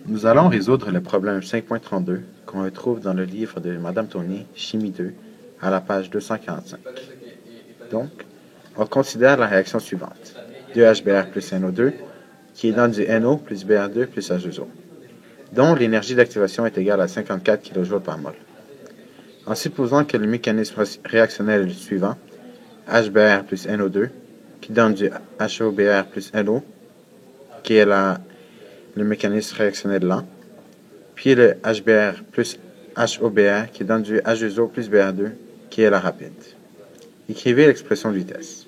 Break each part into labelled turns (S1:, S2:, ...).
S1: Nous allons résoudre le problème 5.32 qu'on retrouve dans le livre de Madame Tony, Chimie 2, à la page 245. Donc, on considère la réaction suivante. 2HBr plus NO2, qui donne du NO plus Br2 plus H2O, dont l'énergie d'activation est égale à 54 kJ par mol. En supposant que le mécanisme réactionnel est le suivant, HBr plus NO2, qui donne du HOBr plus NO, qui est le mécanisme réactionnel lent, puis le HBr plus HOBr qui donne du H2O plus Br2 qui est la rapide. Écrivez l'expression de vitesse.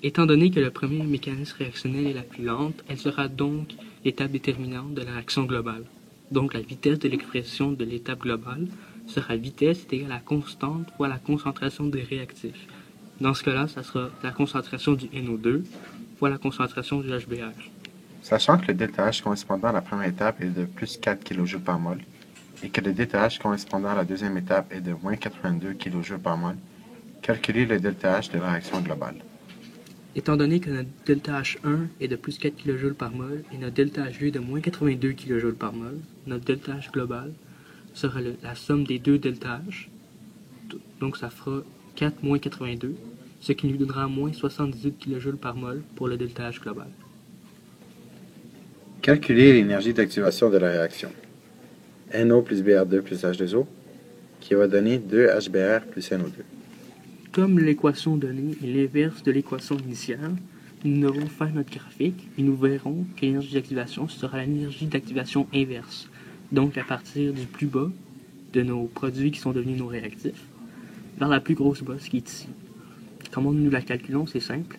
S2: Étant donné que le premier mécanisme réactionnel est la plus lente, elle sera donc l'étape déterminante de la réaction globale. Donc la vitesse de l'expression de l'étape globale sera vitesse égale à la constante fois la concentration des réactifs. Dans ce cas-là, ça sera la concentration du NO2 fois la concentration du HBr.
S1: Sachant que le ΔH correspondant à la première étape est de plus 4 kJ par mol et que le ΔH correspondant à la deuxième étape est de moins 82 kJ par mol, calculez le ΔH de la réaction globale.
S2: Étant donné que notre ΔH1 est de plus 4 kJ par mol et notre ΔH2 est de moins 82 kJ par mol, notre ΔH global sera la somme des deux ΔH. Donc ça fera 4 moins 82, ce qui nous donnera moins 78 kJ par mol pour le ΔH global.
S1: Calculez l'énergie d'activation de la réaction. NO plus Br2 plus H2O, qui va donner 2HBr plus NO2.
S2: Comme l'équation donnée est l'inverse de l'équation initiale, nous devons faire notre graphique et nous verrons que l'énergie d'activation sera l'énergie d'activation inverse. Donc à partir du plus bas de nos produits qui sont devenus nos réactifs, vers la plus grosse bosse qui est ici. Comment nous la calculons? C'est simple.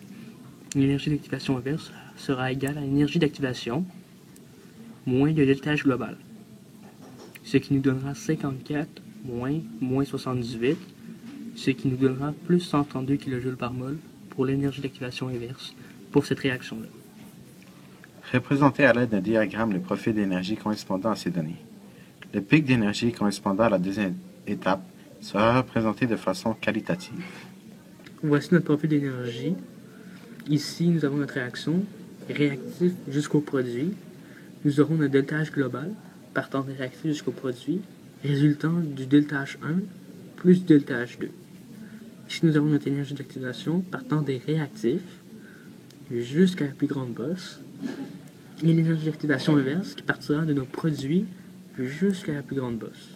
S2: L'énergie d'activation inverse sera égale à l'énergie d'activation moins le ΔH global, ce qui nous donnera 54 moins 78, ce qui nous donnera plus 132 kJ par mol pour l'énergie d'activation inverse pour cette réaction-là.
S1: Représentez à l'aide d'un diagramme le profil d'énergie correspondant à ces données. Le pic d'énergie correspondant à la deuxième étape sera représenté de façon qualitative.
S2: Voici notre profil d'énergie. Ici, nous avons notre réaction, réactif jusqu'au produit. Nous aurons notre ΔH global, partant des réactifs jusqu'au produit, résultant du ΔH1 plus ΔH2. Ici, nous avons notre énergie d'activation partant des réactifs jusqu'à la plus grande bosse, et l'énergie d'activation inverse qui partira de nos produits jusqu'à la plus grande bosse.